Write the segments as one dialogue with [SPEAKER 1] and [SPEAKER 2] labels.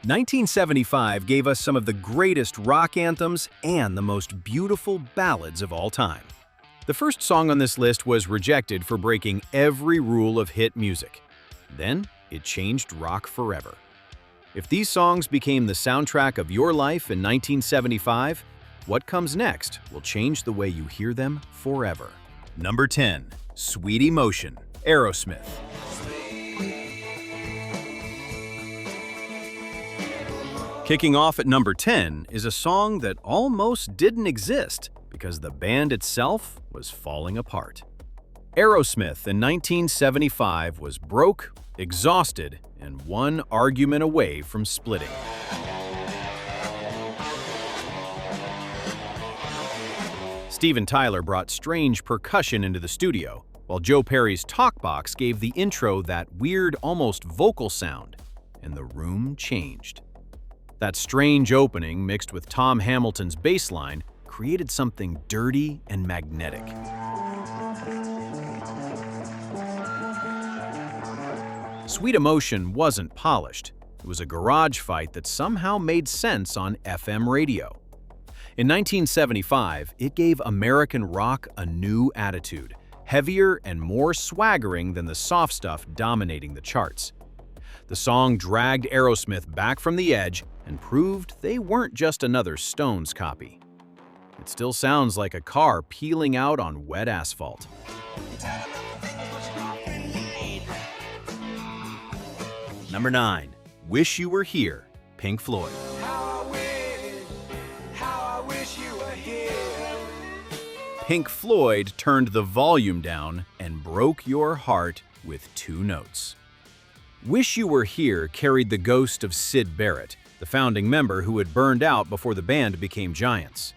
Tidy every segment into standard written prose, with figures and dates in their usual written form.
[SPEAKER 1] 1975 gave us some of the greatest rock anthems and the most beautiful ballads of all time. The first song on this list was rejected for breaking every rule of hit music. Then, it changed rock forever. If these songs became the soundtrack of your life in 1975, what comes next will change the way you hear them forever. Number 10. Sweet Emotion, Aerosmith. Kicking off at number 10 is a song that almost didn't exist because the band itself was falling apart. Aerosmith in 1975 was broke, exhausted, and one argument away from splitting. Steven Tyler brought strange percussion into the studio, while Joe Perry's talkbox gave the intro that weird, almost vocal sound, and the room changed. That strange opening, mixed with Tom Hamilton's bass line, created something dirty and magnetic. Sweet Emotion wasn't polished. It was a garage fight that somehow made sense on FM radio. In 1975, it gave American rock a new attitude, heavier and more swaggering than the soft stuff dominating the charts. The song dragged Aerosmith back from the edge and proved they weren't just another Stones copy. It still sounds like a car peeling out on wet asphalt. Number 9. Wish You Were Here, Pink Floyd.
[SPEAKER 2] How I wish you were here.
[SPEAKER 1] Pink Floyd turned the volume down and broke your heart with 2 notes. Wish You Were Here carried the ghost of Syd Barrett, the founding member who had burned out before the band became giants.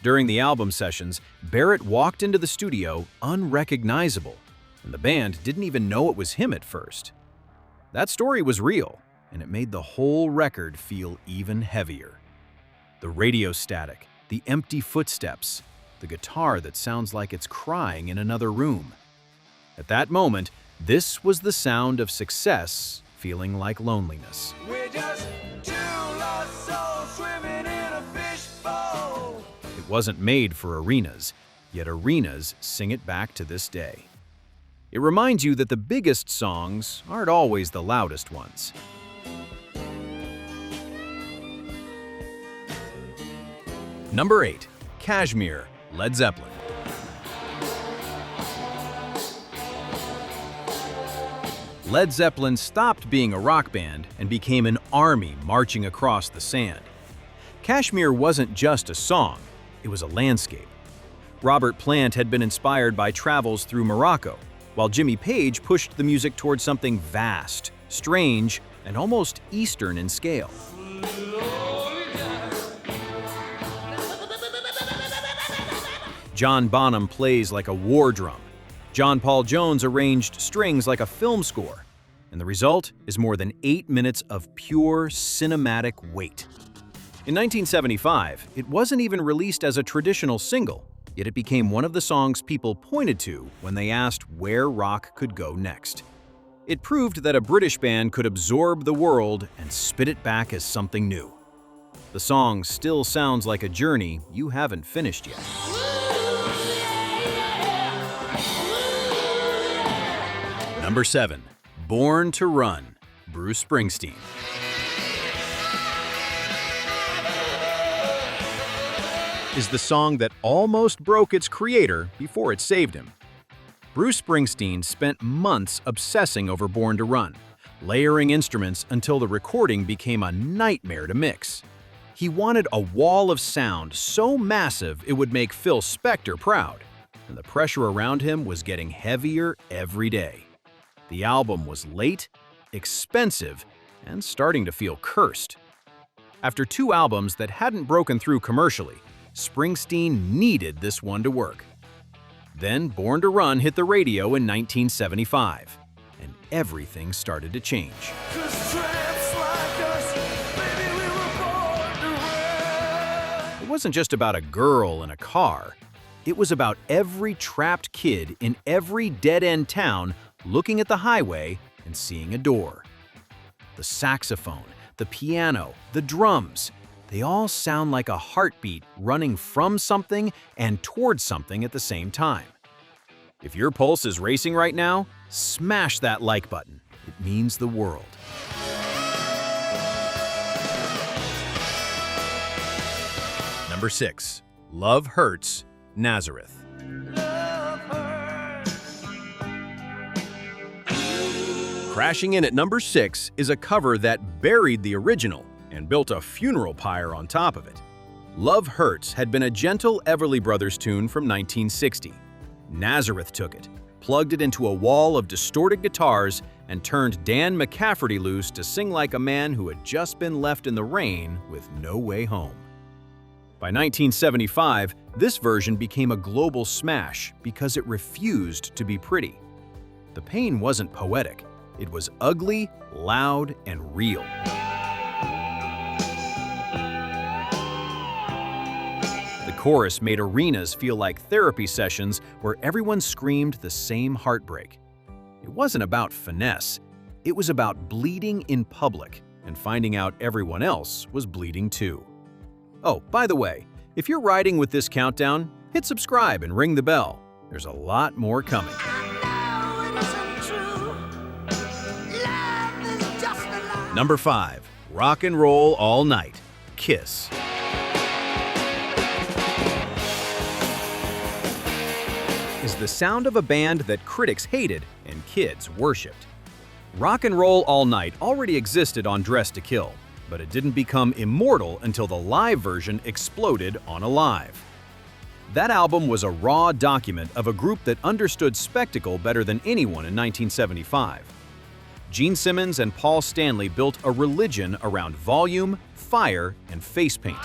[SPEAKER 1] During the album sessions, Barrett walked into the studio unrecognizable, and the band didn't even know it was him at first. That story was real, and it made the whole record feel even heavier. The radio static, the empty footsteps, the guitar that sounds like it's crying in another room. At that moment, this was the sound of success feeling like loneliness.
[SPEAKER 2] We're just 2 lost souls swimming in a fishbowl.
[SPEAKER 1] It wasn't made for arenas, yet arenas sing it back to this day. It reminds you that the biggest songs aren't always the loudest ones. Number 8. Kashmir, Led Zeppelin. Led Zeppelin stopped being a rock band and became an army marching across the sand. Kashmir wasn't just a song, it was a landscape. Robert Plant had been inspired by travels through Morocco, while Jimmy Page pushed the music towards something vast, strange, and almost Eastern in scale. John Bonham plays like a war drum. John Paul Jones arranged strings like a film score, and the result is more than 8 minutes of pure cinematic weight. In 1975, it wasn't even released as a traditional single, yet it became one of the songs people pointed to when they asked where rock could go next. It proved that a British band could absorb the world and spit it back as something new. The song still sounds like a journey you haven't finished yet. Number 7. Born to Run, Bruce Springsteen. Is the song that almost broke its creator before it saved him. Bruce Springsteen spent months obsessing over Born to Run, layering instruments until the recording became a nightmare to mix. He wanted a wall of sound so massive it would make Phil Spector proud, and the pressure around him was getting heavier every day. The album was late, expensive, and starting to feel cursed. After 2 albums that hadn't broken through commercially, Springsteen needed this one to work. Then Born to Run hit the radio in 1975, and everything started to change. It wasn't just about a girl in a car. It was about every trapped kid in every dead-end town looking at the highway and seeing a door. The saxophone, the piano, the drums. They all sound like a heartbeat running from something and towards something at the same time. If your pulse is racing right now, smash that like button. It means the world. Number 6. Love Hurts, Nazareth.
[SPEAKER 2] Love hurts.
[SPEAKER 1] Crashing in at number 6 is a cover that buried the original and built a funeral pyre on top of it. Love Hurts had been a gentle Everly Brothers tune from 1960. Nazareth took it, plugged it into a wall of distorted guitars, and turned Dan McCafferty loose to sing like a man who had just been left in the rain with no way home. By 1975, this version became a global smash because it refused to be pretty. The pain wasn't poetic, it was ugly, loud, and real. The chorus made arenas feel like therapy sessions where everyone screamed the same heartbreak. It wasn't about finesse, it was about bleeding in public and finding out everyone else was bleeding too. Oh, by the way, if you're riding with this countdown, hit subscribe and ring the bell. There's a lot more coming. Number 5. Rock and Roll All Night, Kiss. Is the sound of a band that critics hated and kids worshipped. Rock and Roll All Night already existed on Dress to Kill, but it didn't become immortal until the live version exploded on Alive. That album was a raw document of a group that understood spectacle better than anyone in 1975. Gene Simmons and Paul Stanley built a religion around volume, fire, and face paint.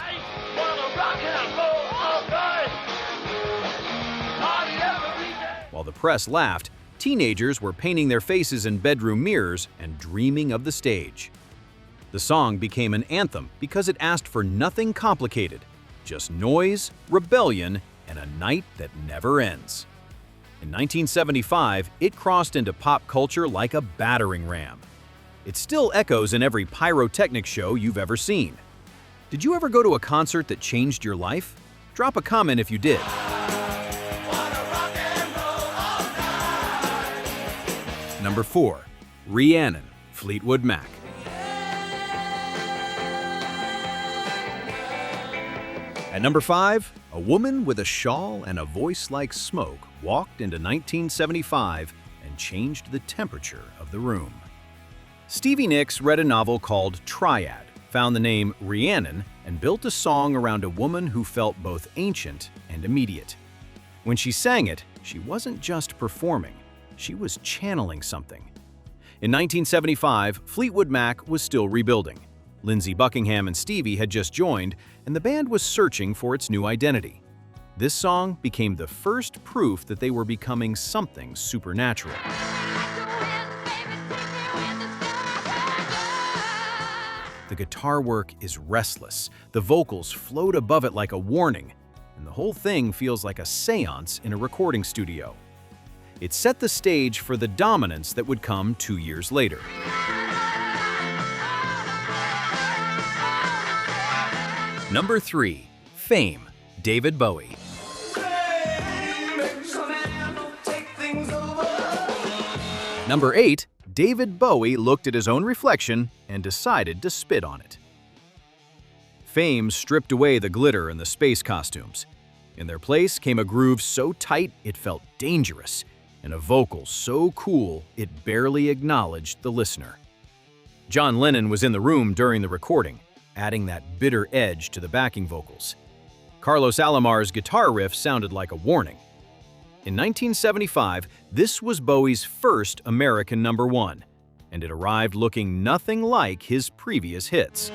[SPEAKER 1] While the press laughed, teenagers were painting their faces in bedroom mirrors and dreaming of the stage. The song became an anthem because it asked for nothing complicated, just noise, rebellion, and a night that never ends. In 1975, it crossed into pop culture like a battering ram. It still echoes in every pyrotechnic show you've ever seen. Did you ever go to a concert that changed your life? Drop a comment if you did. Number 4. Rhiannon, Fleetwood Mac. At number 5, a woman with a shawl and a voice like smoke walked into 1975 and changed the temperature of the room. Stevie Nicks read a novel called Triad, found the name Rhiannon, and built a song around a woman who felt both ancient and immediate. When she sang it, she wasn't just performing, she was channeling something. In 1975, Fleetwood Mac was still rebuilding. Lindsey Buckingham and Stevie had just joined, and the band was searching for its new identity. This song became the first proof that they were becoming something supernatural. The guitar work is restless, the vocals float above it like a warning, and the whole thing feels like a seance in a recording studio. It set the stage for the dominance that would come 2 years later. Number 3. Fame, David Bowie. Number 8. David Bowie looked at his own reflection and decided to spit on it. Fame stripped away the glitter and the space costumes. In their place came a groove so tight it felt dangerous, and a vocal so cool it barely acknowledged the listener. John Lennon was in the room during the recording, adding that bitter edge to the backing vocals. Carlos Alomar's guitar riff sounded like a warning. In 1975, this was Bowie's first American number 1, and it arrived looking nothing like his previous hits.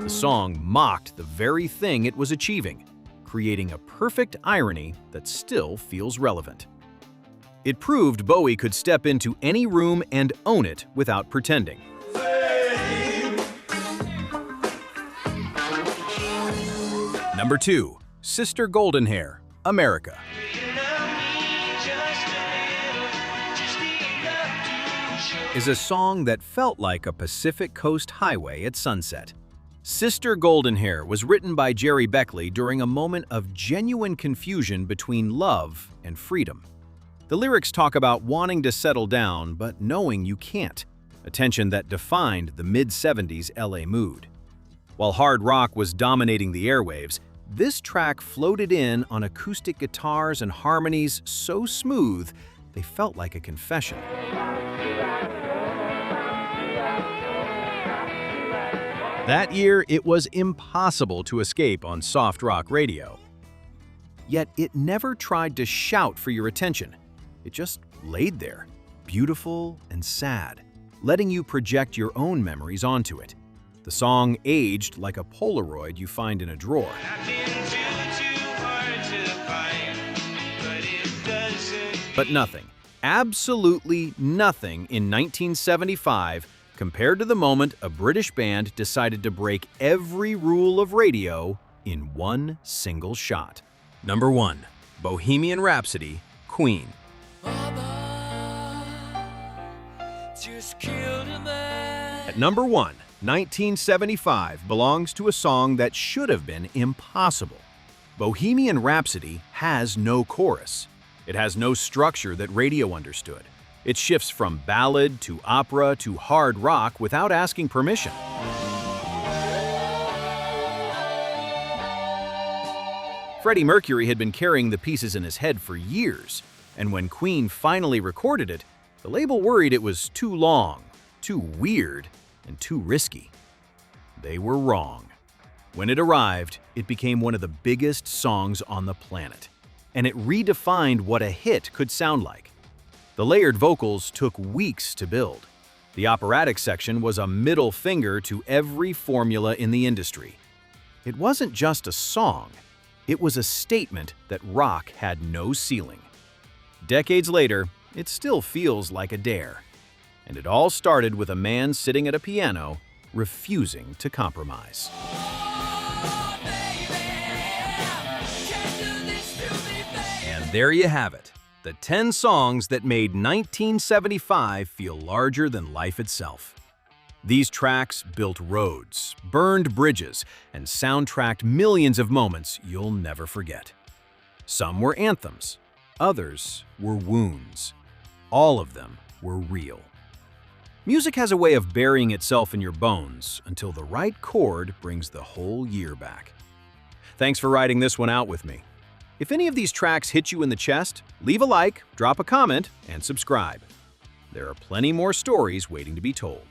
[SPEAKER 1] The song mocked the very thing it was achieving, creating a perfect irony that still feels relevant. It proved Bowie could step into any room and own it without pretending. Number 2. Sister Goldenhair, America. is a song that felt like a Pacific Coast highway at sunset. Sister Golden Hair was written by Jerry Beckley during a moment of genuine confusion between love and freedom. The lyrics talk about wanting to settle down but knowing you can't, a tension that defined the mid-70s LA mood. While hard rock was dominating the airwaves, this track floated in on acoustic guitars and harmonies so smooth they felt like a confession. That year, it was impossible to escape on soft rock radio. Yet it never tried to shout for your attention. It just laid there, beautiful and sad, letting you project your own memories onto it. The song aged like a Polaroid you find in a drawer. But nothing, absolutely nothing in 1975 compared to the moment a British band decided to break every rule of radio in one single shot. Number 1. Bohemian Rhapsody, Queen. At number 1, 1975 belongs to a song that should have been impossible. Bohemian Rhapsody has no chorus. It has no structure that radio understood. It shifts from ballad to opera to hard rock without asking permission. Freddie Mercury had been carrying the pieces in his head for years, and when Queen finally recorded it, the label worried it was too long, too weird, and too risky. They were wrong. When it arrived, it became one of the biggest songs on the planet, and it redefined what a hit could sound like. The layered vocals took weeks to build. The operatic section was a middle finger to every formula in the industry. It wasn't just a song, it was a statement that rock had no ceiling. Decades later, it still feels like a dare. And it all started with a man sitting at a piano, refusing to compromise. And there you have it, the 10 songs that made 1975 feel larger than life itself. These tracks built roads, burned bridges, and soundtracked millions of moments you'll never forget. Some were anthems, others were wounds. All of them were real. Music has a way of burying itself in your bones until the right chord brings the whole year back. Thanks for riding this one out with me. If any of these tracks hit you in the chest, leave a like, drop a comment, and subscribe. There are plenty more stories waiting to be told.